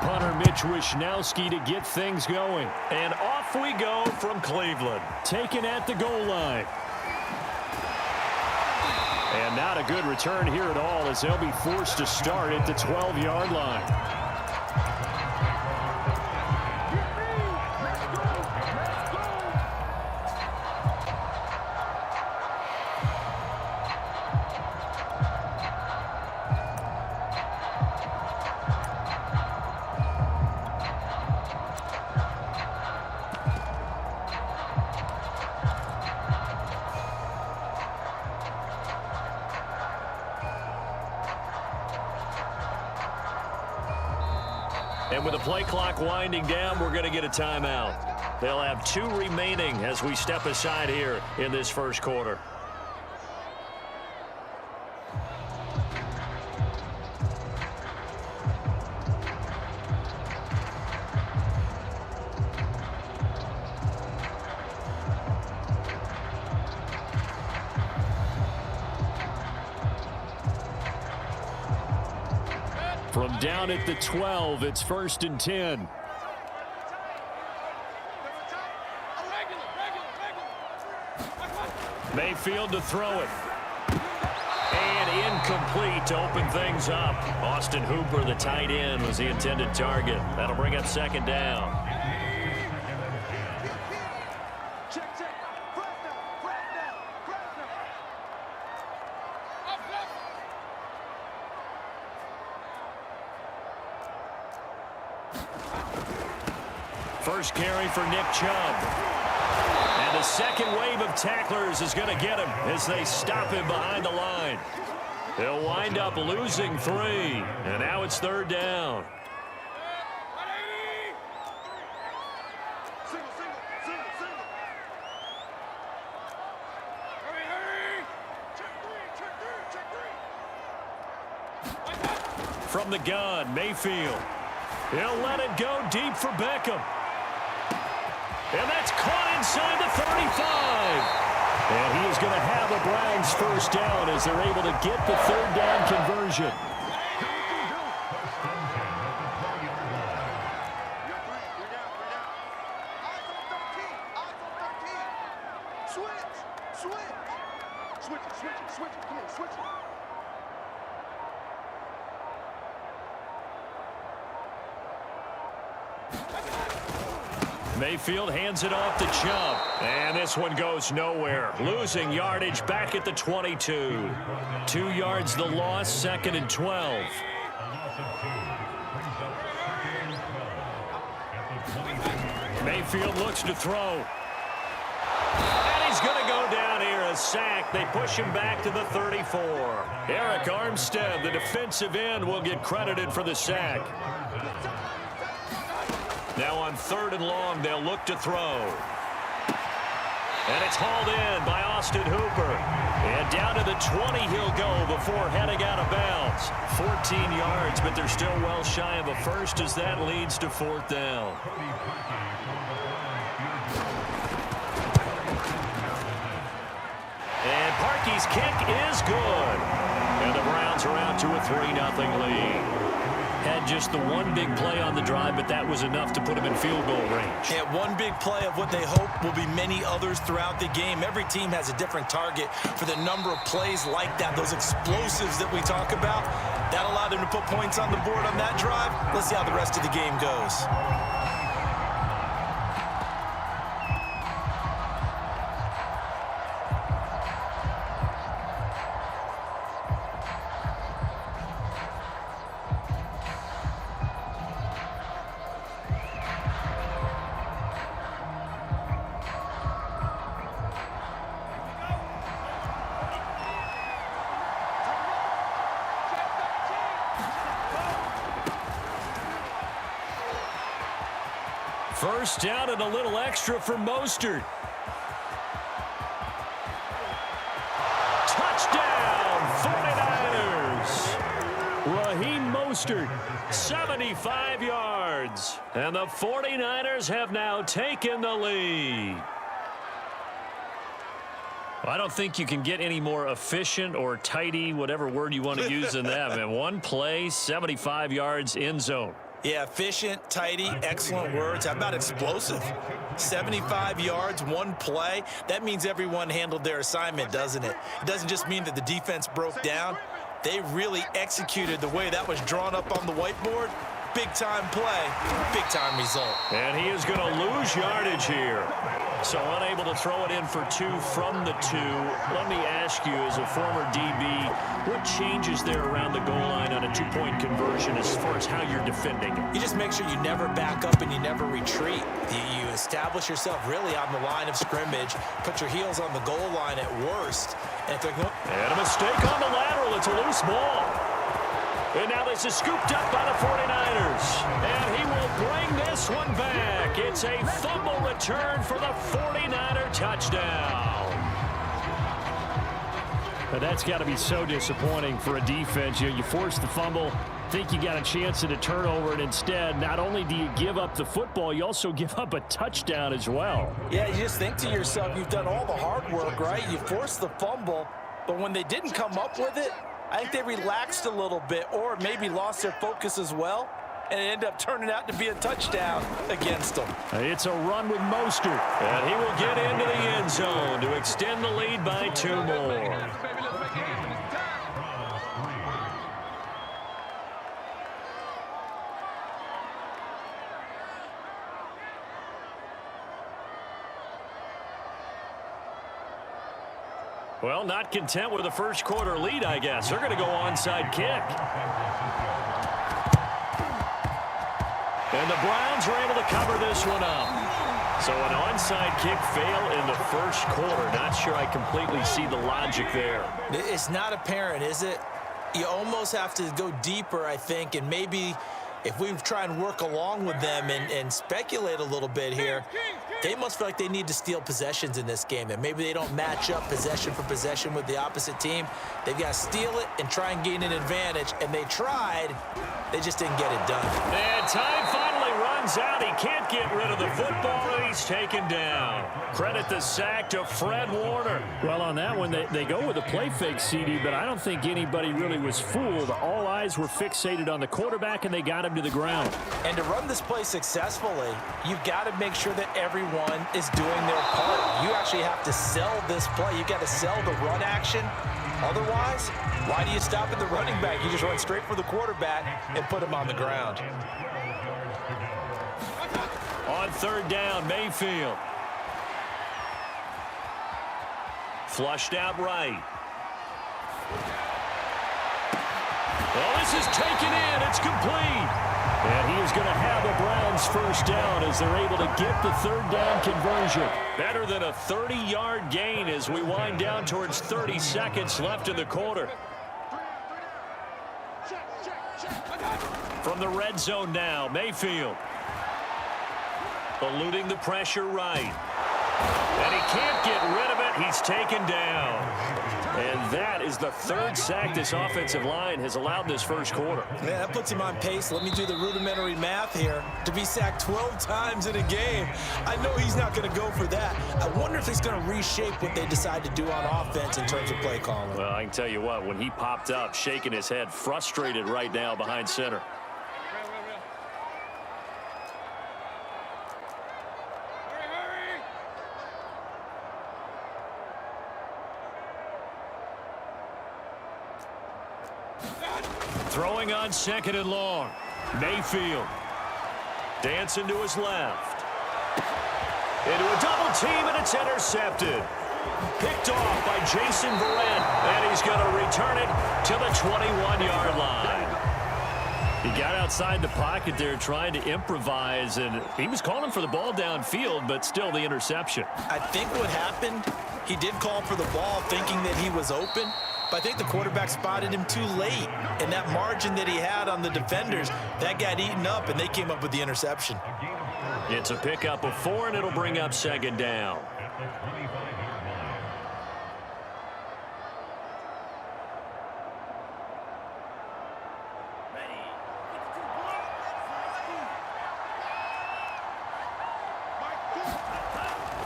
punter Mitch Wishnowsky to get things going. And off we go from Cleveland. Taken at the goal line. And not a good return here at all as they'll be forced to start at the 12-yard line. And with the play clock winding down, we're going to get a timeout. They'll have 2 remaining as we step aside here in this first quarter. From down at the 12, it's 1st and 10. Mayfield to throw it. And incomplete to open things up. Austin Hooper, the tight end, was the intended target. That'll bring up 2nd down. First carry for Nick Chubb. And the second wave of tacklers is going to get him as they stop him behind the line. They'll wind up losing 3. And now it's 3rd down. From the gun, Mayfield. He'll let it go deep for Beckham. And that's caught inside the 35. And he is going to have a Browns first down as they're able to get the 3rd down conversion. Mayfield hands it off to Chubb. And this one goes nowhere. Losing yardage back at the 22. 2 yards the loss, 2nd and 12. Mayfield looks to throw. And he's going to go down here, a sack. They push him back to the 34. Eric Armstead, the defensive end, will get credited for the sack. Now on 3rd and long, they'll look to throw. And it's hauled in by Austin Hooper. And down to the 20 he'll go before heading out of bounds. 14 yards, but they're still well shy of a first as that leads to 4th down. And Parkey's kick is good. And the Browns are out to a 3-0 lead. Had just the one big play on the drive, but that was enough to put him in field goal range. Yeah, one big play of what they hope will be many others throughout the game. Every team has a different target for the number of plays like that, those explosives that we talk about. That allowed them to put points on the board on that drive. Let's see how the rest of the game goes. First down and a little extra for Mostert. Touchdown, 49ers. Raheem Mostert, 75 yards. And the 49ers have now taken the lead. I don't think you can get any more efficient or tidy, whatever word you want to use, than that. Man, one play, 75 yards, end zone. Yeah, efficient, tidy, excellent words. How about explosive? 75 yards, one play. That means everyone handled their assignment, doesn't it? It doesn't just mean that the defense broke down. They really executed the way that was drawn up on the whiteboard. Big-time play, big-time result. And he is going to lose yardage here. So unable to throw it in for 2 from the 2. Let me ask you, as a former DB, what changes there around the goal line on a 2-point conversion as far as how you're defending it? You just make sure you never back up and you never retreat. You establish yourself really on the line of scrimmage, put your heels on the goal line at worst. And a mistake on the lateral. It's a loose ball. And now this is scooped up by the 49ers. And he will bring this one back. It's a fumble return for the 49er touchdown. But that's got to be so disappointing for a defense. You force the fumble, think you got a chance at a turnover, and instead, not only do you give up the football, you also give up a touchdown as well. Yeah, you just think to yourself, you've done all the hard work, right? You forced the fumble, but when they didn't come up with it, I think they relaxed a little bit or maybe lost their focus as well, and it ended up turning out to be a touchdown against them. It's a run with Mostert. And he will get into the end zone to extend the lead by 2 more. Well, not content with the first quarter lead, I guess. They're going to go onside kick. And the Browns are able to cover this one up. So an onside kick fail in the first quarter. Not sure I completely see the logic there. It's not apparent, is it? You almost have to go deeper, I think, and maybe if we try and work along with them and speculate a little bit here, they must feel like they need to steal possessions in this game, and maybe they don't match up possession for possession with the opposite team. They've got to steal it and try and gain an advantage, and they tried. They just didn't get it done. And time finally runs out. He can't get rid of the football, and he's taken down. Credit the sack to Fred Warner. Well, on that one, they go with a play fake, CD, but I don't think anybody really was fooled. All eyes were fixated on the quarterback, and they got him to the ground. And to run this play successfully, you've got to make sure that everyone is doing their part. You actually have to sell this play. You've got to sell the run action. Otherwise, why do you stop at the running back? You just run straight for the quarterback and put him on the ground. On 3rd down, Mayfield. Flushed out right. Well, this is taken in. It's complete. And he is going to have the Browns first down as they're able to get the 3rd down conversion. Better than a 30-yard gain as we wind down towards 30 seconds left in the quarter. From the red zone now, Mayfield. Eluding the pressure right. And he can't get rid of it. He's taken down. And that is the 3rd sack this offensive line has allowed in this first quarter. Yeah, that puts him on pace. Let me do the rudimentary math here. To be sacked 12 times in a game, I know he's not going to go for that. I wonder if he's going to reshape what they decide to do on offense in terms of play calling. Well, I can tell you what, when he popped up, shaking his head, frustrated right now behind center. Throwing on 2nd and long. Mayfield. Dancing to his left. Into a double team, and it's intercepted. Picked off by Jason Werent, and he's going to return it to the 21-yard line. He got outside the pocket there trying to improvise, and he was calling for the ball downfield, but still the interception. I think what happened, he did call for the ball thinking that he was open, but I think the quarterback spotted him too late, and that margin that he had on the defenders, that got eaten up, and they came up with the interception. It's a pickup of 4, and it'll bring up 2nd down.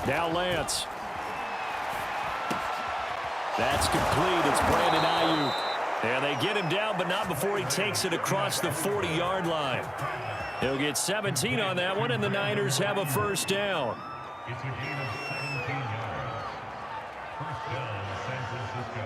Now Lance. That's complete. It's Brandon Ayuk. And they get him down, but not before he takes it across the 40-yard line. He'll get 17 on that one, and the Niners have a first down. It's a gain of 17 yards. First down, San Francisco.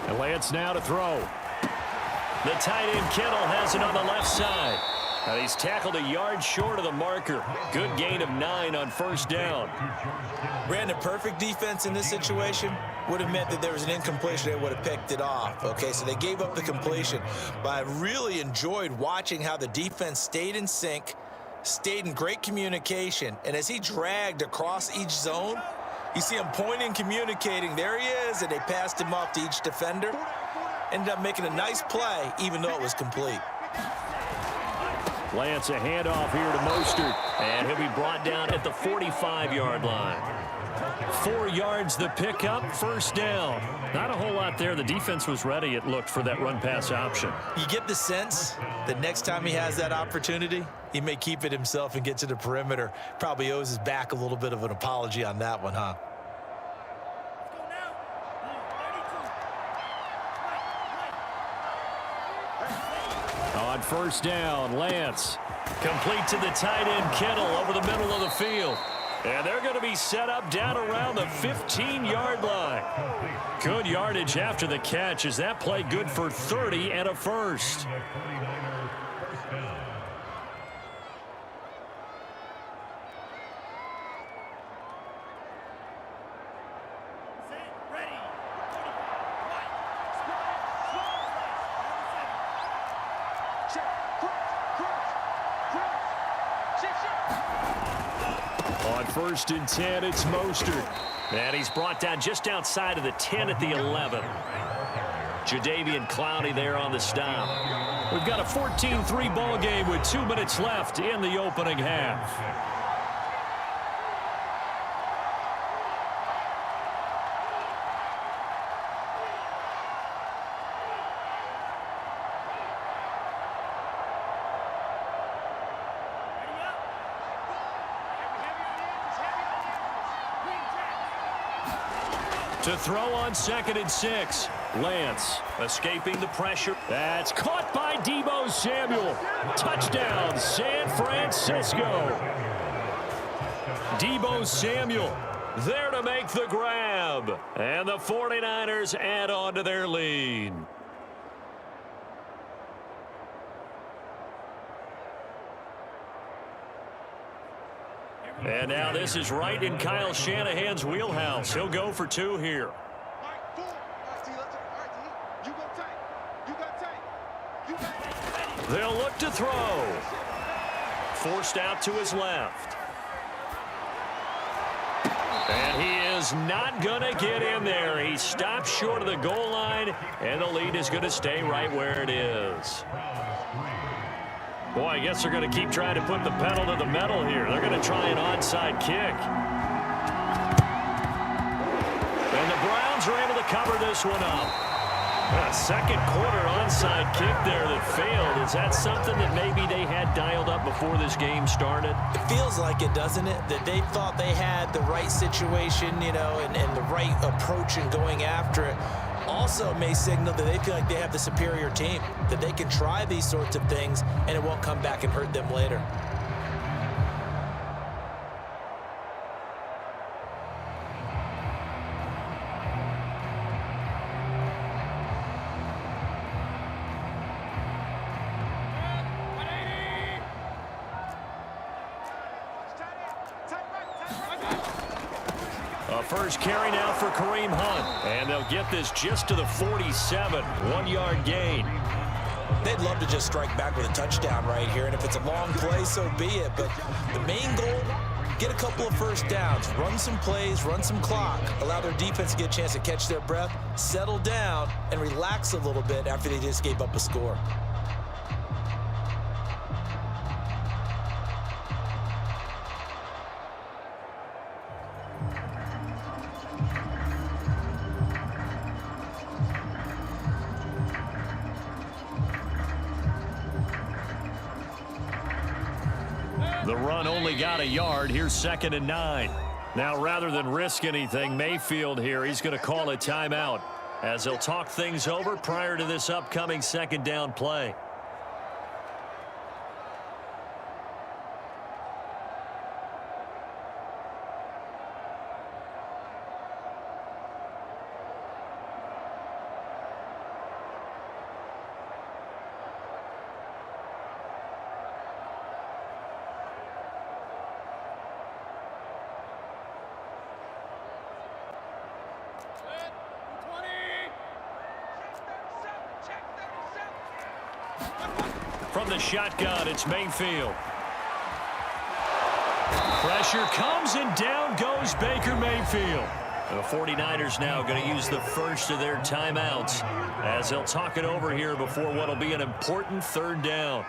And Lance now to throw. The tight end Kittle has it on the left side. And he's tackled a yard short of the marker. Good gain of 9 on first down. Brandon, perfect defense in this situation would have meant that there was an incompletion. They would have picked it off. Okay, so they gave up the completion. But I really enjoyed watching how the defense stayed in sync, stayed in great communication. And as he dragged across each zone, you see him pointing, communicating. There he is, and they passed him off to each defender. Ended up making a nice play, even though it was complete. Lance a handoff here to Mostert, and he'll be brought down at the 45-yard line. 4 yards the pickup, first down. Not a whole lot there. The defense was ready, it looked, for that run-pass option. You get the sense that next time he has that opportunity, he may keep it himself and get to the perimeter. Probably owes his back a little bit of an apology on that one, huh? On first down, Lance. Complete to the tight end, Kittle, over the middle of the field. And they're going to be set up down around the 15-yard line. Good yardage after the catch. Is that play good for 30 and a first? On first and 10, it's Mostert. And he's brought down just outside of the 10 at the 11. Jadeveon Clowney there on the stop. We've got a 14-3 ball game with 2 minutes left in the opening half. To throw on 2nd and 6. Lance escaping the pressure. That's caught by Deebo Samuel. Touchdown, San Francisco. Deebo Samuel there to make the grab. And the 49ers add on to their lead. And now this is right in Kyle Shanahan's wheelhouse. He'll go for 2 here. They'll look to throw. Forced out to his left. And he is not going to get in there. He stopped short of the goal line, and the lead is going to stay right where it is. Boy, I guess they're going to keep trying to put the pedal to the metal here. They're going to try an onside kick. And the Browns are able to cover this one up. A second quarter onside kick there that failed. Is that something that maybe they had dialed up before this game started? It feels like it, doesn't it? That they thought they had the right situation, you know, and the right approach in going after it. Also may signal that they feel like they have the superior team, that they can try these sorts of things and it won't come back and hurt them later. First carry now for Kareem Hunt. And they'll get this just to the 47. 1-yard gain. They'd love to just strike back with a touchdown right here. And if it's a long play, so be it. But the main goal, get a couple of first downs. Run some plays, run some clock. Allow their defense to get a chance to catch their breath, settle down, and relax a little bit after they just gave up a score. The run only got a yard. Here's 2nd and 9. Now, rather than risk anything, Mayfield here, he's going to call a timeout as he'll talk things over prior to this upcoming 2nd down play. From the shotgun, it's Mayfield. Pressure comes, and down goes Baker Mayfield. The 49ers now going to use the first of their timeouts as they'll talk it over here before what will be an important 3rd down.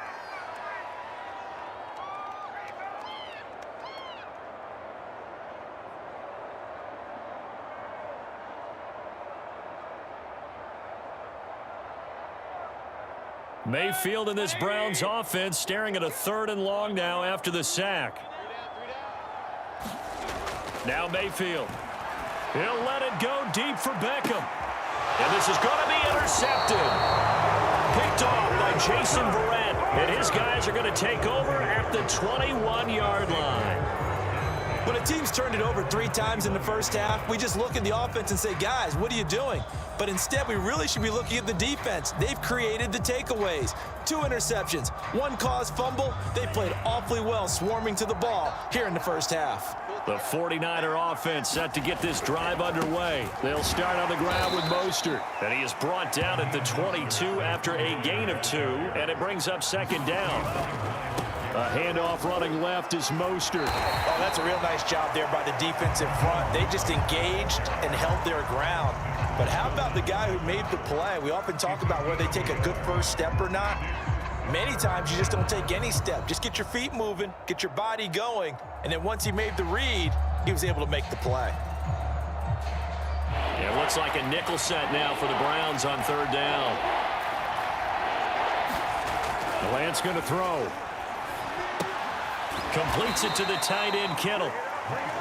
Mayfield in this Browns offense staring at a 3rd and long now after the sack. Now Mayfield. He'll let it go deep for Beckham. And this is going to be intercepted. Picked off by Jason Werent. And his guys are going to take over at the 21-yard line. When a team's turned it over 3 times in the first half, we just look at the offense and say, guys, what are you doing? But instead, we really should be looking at the defense. They've created the takeaways. 2 interceptions, 1 caused fumble. They played awfully well swarming to the ball here in the first half. The 49er offense set to get this drive underway. They'll start on the ground with Mostert. And he is brought down at the 22 after a gain of 2. And it brings up 2nd down. A handoff running left is Mostert. Oh, that's a real nice job there by the defense in front. They just engaged and held their ground. But how about the guy who made the play? We often talk about whether they take a good first step or not. Many times you just don't take any step. Just get your feet moving, get your body going, and then once he made the read, he was able to make the play. Yeah, it looks like a nickel set now for the Browns on 3rd down. Lance going to throw. Completes it to the tight end, Kittle.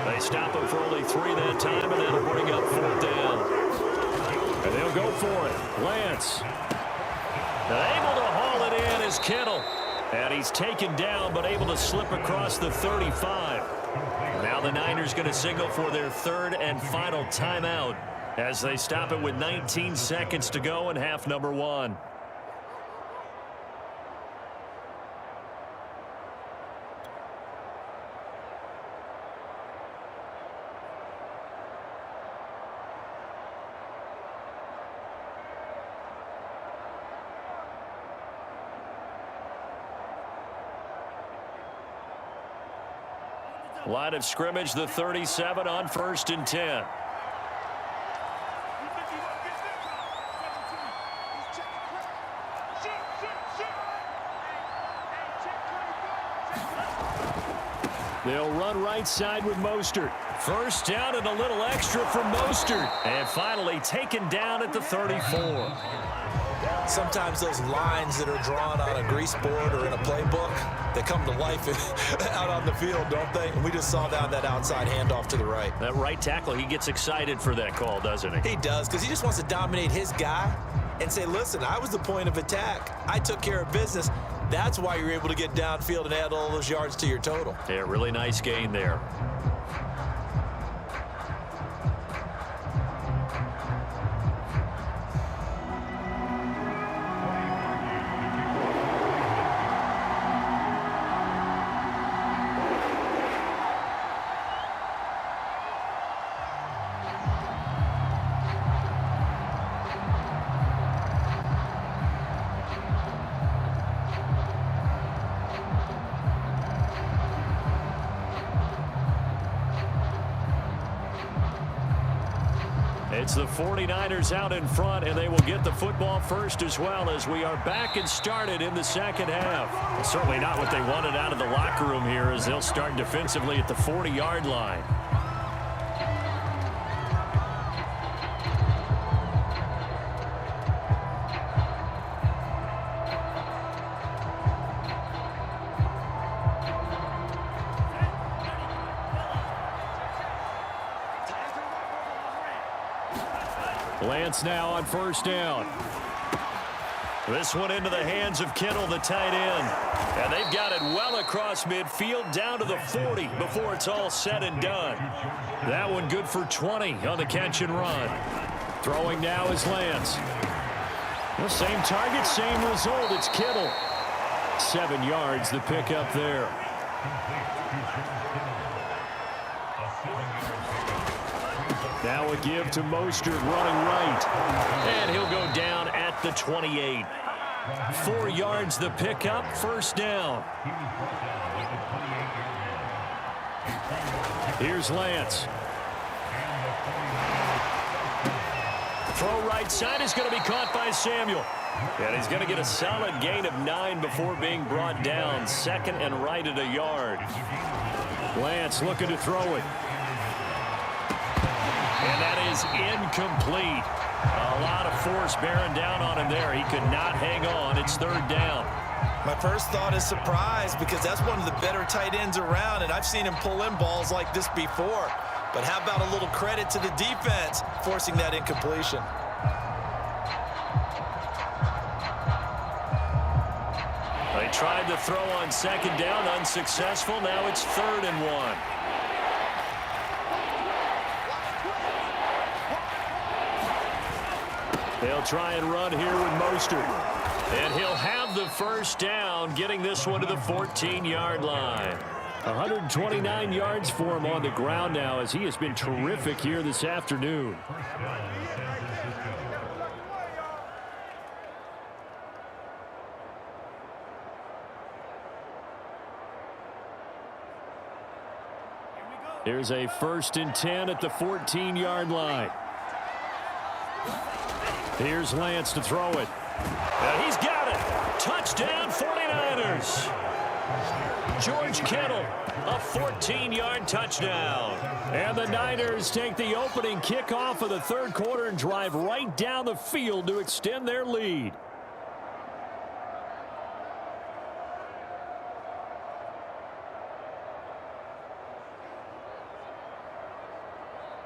They stop him for only 3 that time, and that'll bring up 4th down. And they'll go for it. Lance. Able to haul it in is Kittle. And he's taken down, but able to slip across the 35. Now the Niners going to signal for their 3rd and final timeout as they stop it with 19 seconds to go in half number 1. Line of scrimmage, the 37 on 1st and 10. They'll run right side with Mostert. First down and a little extra for Mostert. And finally taken down at the 34. Sometimes those lines that are drawn on a grease board or in a playbook, they come to life out on the field, don't they? And we just saw down that outside handoff to the right. That right tackle, he gets excited for that call, doesn't he? He does, because he just wants to dominate his guy and say, listen, I was the point of attack. I took care of business. That's why you're able to get downfield and add all those yards to your total. Yeah, really nice gain there. It's the 49ers out in front, and they will get the football first as well as we are back and started in the second half. Well, certainly not what they wanted out of the locker room here as they'll start defensively at the 40-yard line. Lance now on first down. This one into the hands of Kittle, the tight end. And they've got it well across midfield down to the 40 before it's all said and done. That one good for 20 on the catch and run. Throwing now is Lance. Well, same target, same result. It's Kittle. 7 yards the pickup there. Now a give to Mostert running right. And he'll go down at the 28. 4 yards the pickup, first down. Here's Lance. Throw right side is going to be caught by Samuel. And he's going to get a solid gain of 9 before being brought down. Second and right at a yard. Lance looking to throw it. And that is incomplete. A lot of force bearing down on him there. He could not hang on. It's third down. My first thought is surprise because that's one of the better tight ends around, and I've seen him pull in balls like this before. But how about a little credit to the defense forcing that incompletion? They tried to throw on second down, unsuccessful. Now it's 3rd and 1. They'll try and run here with Mostert. And he'll have the first down, getting this one to the 14-yard line. 129 yards for him on the ground now as he has been terrific here this afternoon. Here's a 1st and 10 at the 14-yard line. Here's Lance to throw it. And he's got it. Touchdown 49ers. George Kittle, a 14-yard touchdown. And the Niners take the opening kickoff of the 3rd quarter and drive right down the field to extend their lead.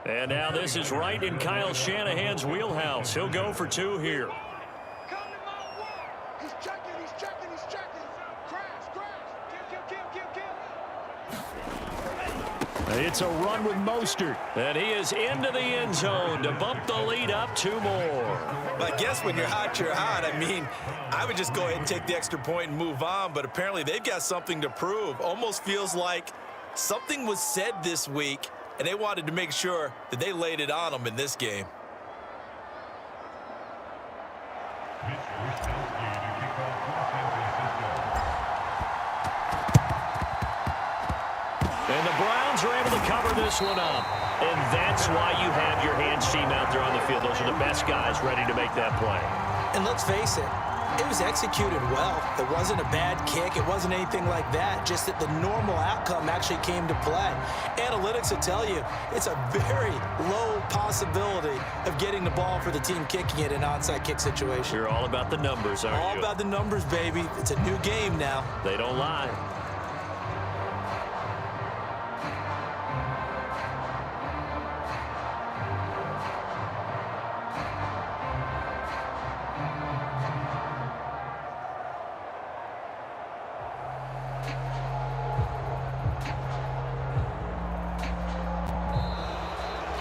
And now this is right in Kyle Shanahan's wheelhouse. He'll go for 2 here. He's checking. Crash. Kill. It's a run with Mostert. And he is into the end zone to bump the lead up 2 more. But I guess when you're hot, you're hot. I mean, I would just go ahead and take the extra point and move on. But apparently they've got something to prove. Almost feels like something was said this week, and they wanted to make sure that they laid it on them in this game. And the Browns are able to cover this one up. And that's why you have your hands team out there on the field. Those are the best guys ready to make that play. And let's face it, it was executed well. It wasn't a bad kick. It wasn't anything like that. Just that the normal outcome actually came to play. Analytics will tell you it's a very low possibility of getting the ball for the team kicking it in an onside kick situation. You're all about the numbers, aren't you? All about the numbers, baby. It's a new game now. They don't lie.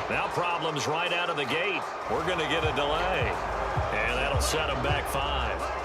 Now problems right out of the gate. We're going to get a delay. And that'll set them back 5.